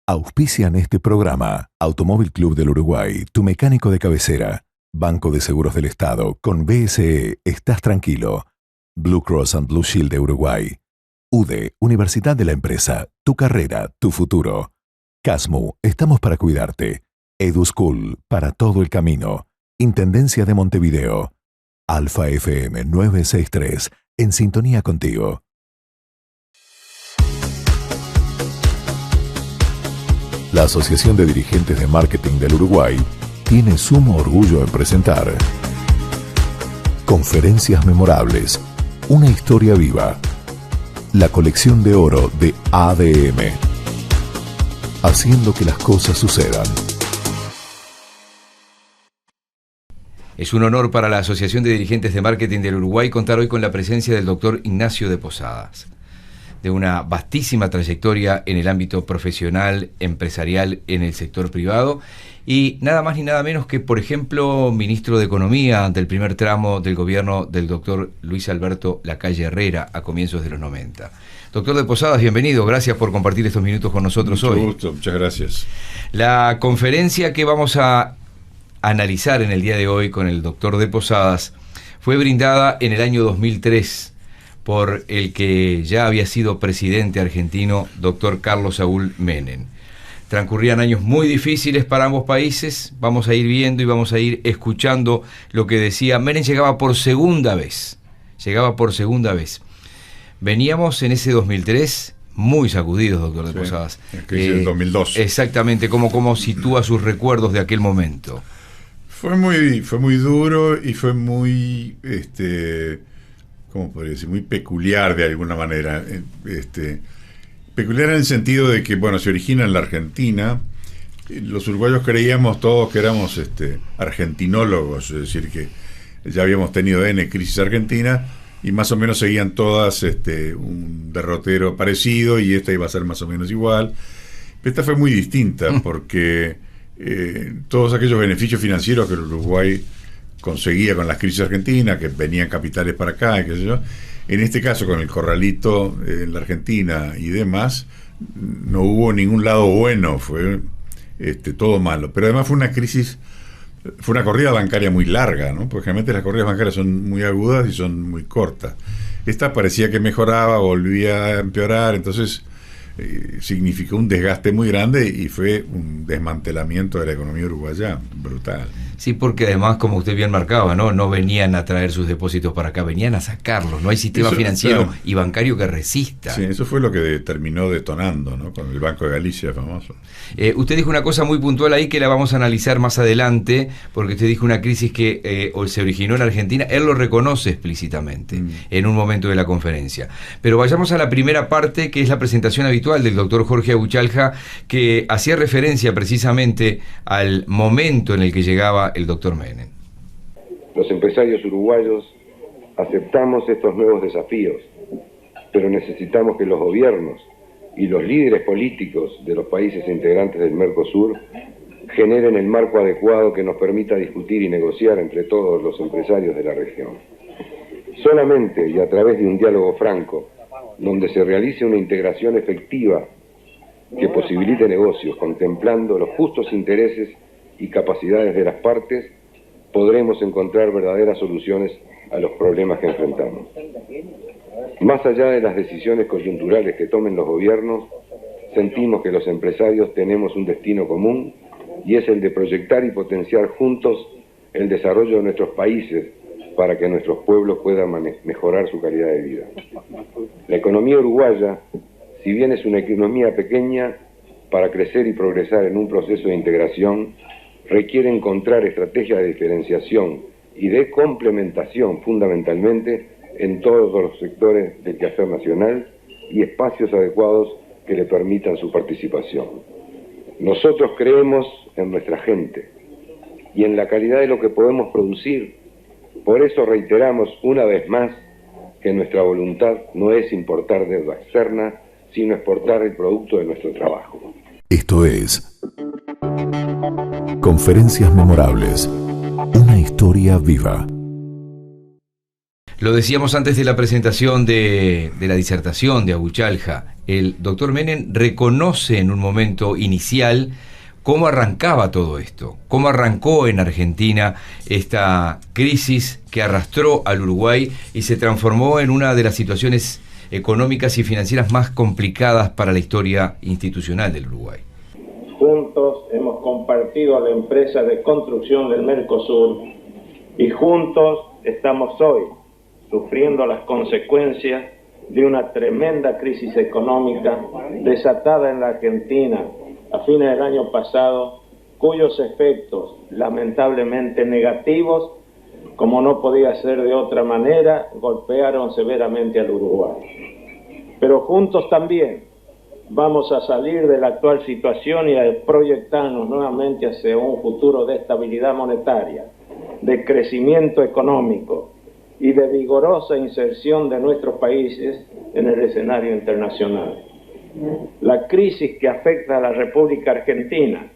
Auspician este programa Automóvil Club del Uruguay, tu mecánico de cabecera. Banco de Seguros del Estado, con BSE estás tranquilo. Blue Cross and Blue Shield de Uruguay. UDE, Universidad de la Empresa, tu carrera, tu futuro. Casmu, estamos para cuidarte. EduSchool, para todo el camino. Intendencia de Montevideo. Alfa FM 963, en sintonía contigo. La Asociación de Dirigentes de Marketing del Uruguay tiene sumo orgullo en presentar Conferencias Memorables, una historia viva. La colección de oro de ADM. Haciendo que las cosas sucedan. Es un honor para la Asociación de Dirigentes de Marketing del Uruguay contar hoy con la presencia del doctor Ignacio de Posadas, de una vastísima trayectoria en el ámbito profesional, empresarial, en el sector privado, y nada más ni nada menos que, por ejemplo, ministro de Economía del primer tramo del gobierno del doctor Luis Alberto Lacalle Herrera a comienzos de los 90. Doctor de Posadas, bienvenido, gracias por compartir estos minutos con nosotros hoy. Mucho gusto, muchas gracias. La conferencia que vamos a analizar en el día de hoy con el doctor de Posadas fue brindada en el año 2003 por el que ya había sido presidente argentino, doctor Carlos Saúl Menem. Transcurrían años muy difíciles para ambos países, vamos a ir viendo y vamos a ir escuchando lo que decía. Menem llegaba por segunda vez. Veníamos en ese 2003 muy sacudidos, doctor de Posadas. La crisis del 2002. Exactamente, ¿cómo sitúa sus recuerdos de aquel momento? Fue muy duro y fue muy, ¿cómo podría decir? Muy peculiar de alguna manera. Peculiar en el sentido de que, bueno, se origina en la Argentina. Los uruguayos creíamos todos que éramos argentinólogos, es decir, que ya habíamos tenido N crisis argentina y más o menos seguían todas un derrotero parecido y esta iba a ser más o menos igual. Esta fue muy distinta porque todos aquellos beneficios financieros que el Uruguay conseguía con las crisis argentinas, que venían capitales para acá, y qué sé yo, en este caso con el corralito en la Argentina y demás, no hubo ningún lado bueno, fue todo malo. Pero además fue una corrida bancaria muy larga, ¿no? Porque generalmente las corridas bancarias son muy agudas y son muy cortas. Esta parecía que mejoraba, volvía a empeorar, entonces significó un desgaste muy grande y fue un desmantelamiento de la economía uruguaya brutal. Sí, porque además, como usted bien marcaba, no venían a traer sus depósitos para acá, venían a sacarlos. No hay sistema financiero y bancario que resista. Sí, eso fue lo que terminó detonando, ¿no? Con el Banco de Galicia famoso. Usted dijo una cosa muy puntual ahí que la vamos a analizar más adelante, porque usted dijo una crisis que se originó en Argentina. Él lo reconoce explícitamente en un momento de la conferencia. Pero vayamos a la primera parte, que es la presentación habitual del doctor Jorge Aguchalja, que hacía referencia precisamente al momento en el que llegaba el doctor Menem. Los empresarios uruguayos aceptamos estos nuevos desafíos, pero necesitamos que los gobiernos y los líderes políticos de los países integrantes del Mercosur generen el marco adecuado que nos permita discutir y negociar entre todos los empresarios de la región. Solamente y a través de un diálogo franco, donde se realice una integración efectiva que posibilite negocios contemplando los justos intereses y capacidades de las partes, podremos encontrar verdaderas soluciones a los problemas que enfrentamos. Más allá de las decisiones coyunturales que tomen los gobiernos, sentimos que los empresarios tenemos un destino común y es el de proyectar y potenciar juntos el desarrollo de nuestros países para que nuestros pueblos puedan mejorar su calidad de vida. La economía uruguaya, si bien es una economía pequeña, para crecer y progresar en un proceso de integración, requiere encontrar estrategias de diferenciación y de complementación fundamentalmente en todos los sectores del quehacer nacional y espacios adecuados que le permitan su participación. Nosotros creemos en nuestra gente y en la calidad de lo que podemos producir. Por eso reiteramos una vez más que nuestra voluntad no es importar deuda externa, sino exportar el producto de nuestro trabajo. Esto es Conferencias Memorables, una historia viva. Lo decíamos antes de la presentación de la disertación de Abuchalja. El doctor Menem reconoce en un momento inicial cómo arrancaba todo esto, cómo arrancó en Argentina esta crisis que arrastró al Uruguay y se transformó en una de las situaciones económicas y financieras más complicadas para la historia institucional del Uruguay. Juntos hemos compartido la empresa de construcción del Mercosur y juntos estamos hoy sufriendo las consecuencias de una tremenda crisis económica desatada en la Argentina a fines del año pasado, cuyos efectos lamentablemente negativos, como no podía ser de otra manera, golpearon severamente al Uruguay. Pero juntos también vamos a salir de la actual situación y a proyectarnos nuevamente hacia un futuro de estabilidad monetaria, de crecimiento económico y de vigorosa inserción de nuestros países en el escenario internacional. La crisis que afecta a la República Argentina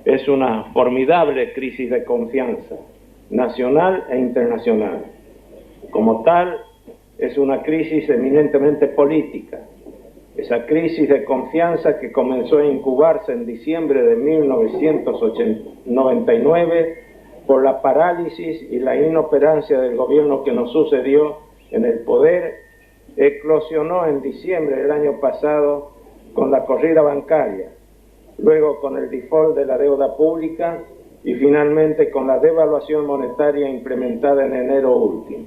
es una formidable crisis de confianza nacional e internacional. Como tal, es una crisis eminentemente política. Esa crisis de confianza que comenzó a incubarse en diciembre de 1999 por la parálisis y la inoperancia del gobierno que nos sucedió en el poder, eclosionó en diciembre del año pasado con la corrida bancaria, luego con el default de la deuda pública y finalmente con la devaluación monetaria implementada en enero último.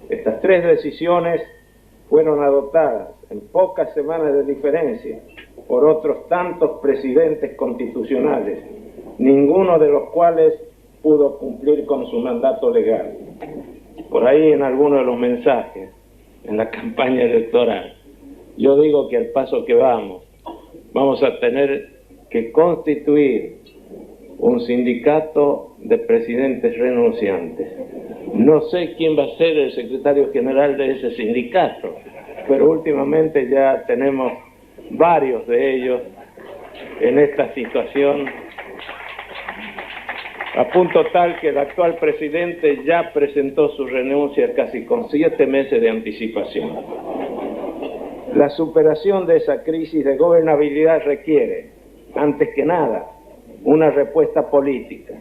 Estas tres decisiones fueron adoptadas en pocas semanas de diferencia por otros tantos presidentes constitucionales, ninguno de los cuales pudo cumplir con su mandato legal. Por ahí en algunos de los mensajes, en la campaña electoral, yo digo que al paso que vamos a tener que constituir un sindicato de presidentes renunciantes. No sé quién va a ser el secretario general de ese sindicato, pero últimamente ya tenemos varios de ellos en esta situación, a punto tal que el actual presidente ya presentó su renuncia casi con 7 meses de anticipación. La superación de esa crisis de gobernabilidad requiere, antes que nada, una respuesta política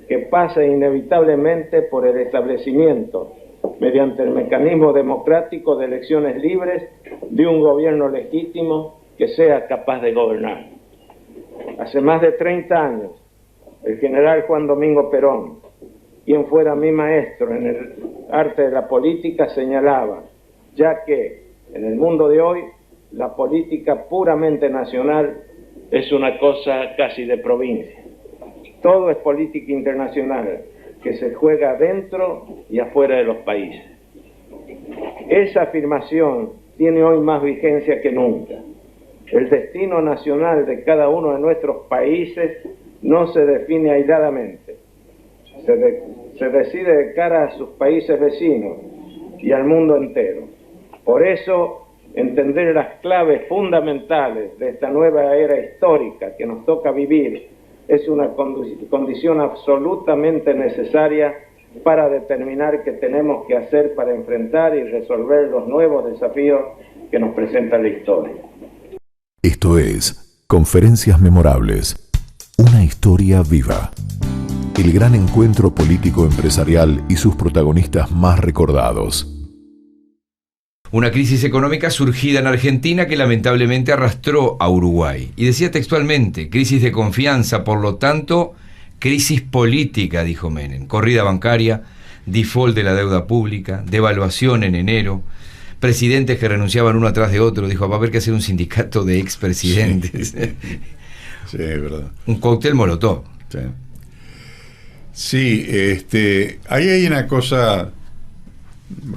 que pasa inevitablemente por el establecimiento, mediante el mecanismo democrático de elecciones libres, de un gobierno legítimo que sea capaz de gobernar. Hace más de 30 años, el general Juan Domingo Perón, quien fuera mi maestro en el arte de la política, señalaba, ya que en el mundo de hoy la política puramente nacional es una cosa casi de provincia. Todo es política internacional que se juega dentro y afuera de los países. Esa afirmación tiene hoy más vigencia que nunca. El destino nacional de cada uno de nuestros países no se define aisladamente. Se decide de cara a sus países vecinos y al mundo entero. Por eso, entender las claves fundamentales de esta nueva era histórica que nos toca vivir es una condición absolutamente necesaria para determinar qué tenemos que hacer para enfrentar y resolver los nuevos desafíos que nos presenta la historia. Esto es Conferencias Memorables, una historia viva. El gran encuentro político-empresarial y sus protagonistas más recordados. Una crisis económica surgida en Argentina que lamentablemente arrastró a Uruguay. Y decía textualmente, crisis de confianza, por lo tanto, crisis política, dijo Menem. Corrida bancaria, default de la deuda pública, devaluación en enero, presidentes que renunciaban uno atrás de otro. Dijo, va a haber que hacer un sindicato de expresidentes. Sí, es verdad. Un cóctel molotov. Sí, ahí hay una cosa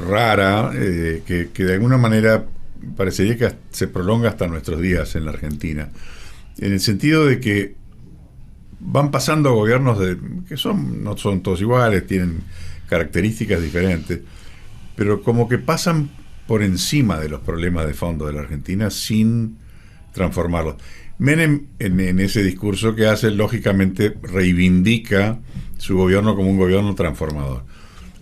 rara que de alguna manera parecería que se prolonga hasta nuestros días en la Argentina, en el sentido de que van pasando gobiernos que no son todos iguales, tienen características diferentes, pero como que pasan por encima de los problemas de fondo de la Argentina sin transformarlos. Menem, en ese discurso que hace, lógicamente reivindica su gobierno como un gobierno transformador.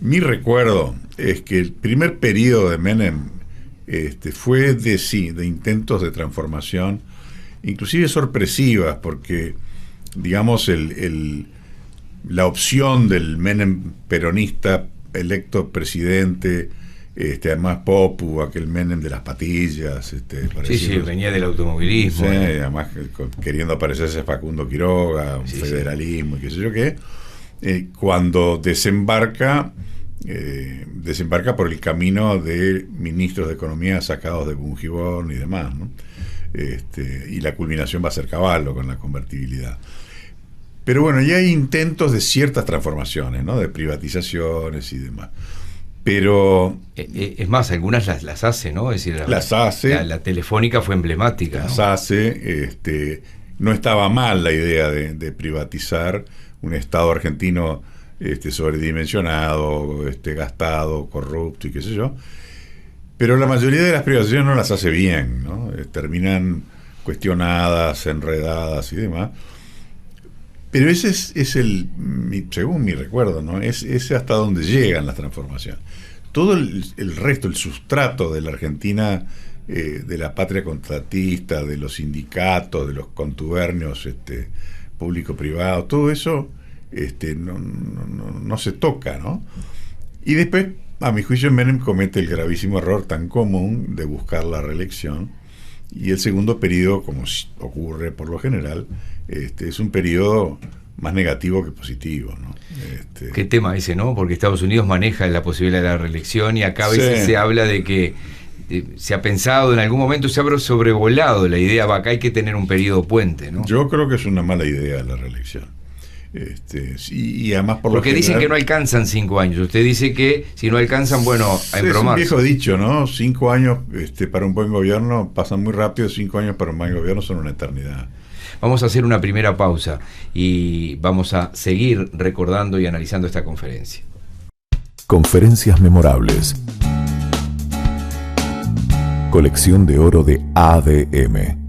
Mi recuerdo es que el primer periodo de Menem fue de intentos de transformación, inclusive sorpresivas, porque, digamos, la opción del Menem peronista electo presidente, además Popu, aquel Menem de las patillas, sí, venía del automovilismo. Sí, además queriendo parecerse a Facundo Quiroga, un federalismo y qué sé yo qué, cuando desembarca por el camino de ministros de Economía sacados de Bungibón y demás, ¿no? Y la culminación va a ser Cavallo con la convertibilidad. Pero bueno, ya hay intentos de ciertas transformaciones, ¿no? De privatizaciones y demás. Pero es más, algunas las hace, ¿no? Es decir, las hace. La Telefónica fue emblemática, las ¿no? hace. No estaba mal la idea de privatizar un Estado argentino sobredimensionado, gastado, corrupto y qué sé yo. Pero la mayoría de las privatizaciones no las hace bien, ¿no? Terminan cuestionadas, enredadas y demás. Pero ese es según mi recuerdo, ¿no? Es hasta donde llegan las transformaciones. Todo el resto, el sustrato de la Argentina, de la patria contratista, de los sindicatos, de los contubernios público-privados, todo eso no se toca, ¿no? Y después, a mi juicio, Menem comete el gravísimo error tan común de buscar la reelección. Y el segundo periodo, como ocurre por lo general, es un periodo más negativo que positivo, ¿no? Qué tema ese, ¿no? Porque Estados Unidos maneja la posibilidad de la reelección y acá a veces se habla de que se ha pensado en algún momento, se ha sobrevolado la idea, acá hay que tener un periodo puente, ¿no? Yo creo que es una mala idea la reelección. Y además porque dicen que no alcanzan 5 años. Usted dice que si no alcanzan, bueno, a embromarse. Es un viejo dicho, ¿no? 5 años para un buen gobierno pasan muy rápido, 5 años para un buen gobierno son una eternidad. Vamos a hacer una primera pausa y vamos a seguir recordando y analizando esta conferencia. Conferencias memorables. Colección de oro de ADM.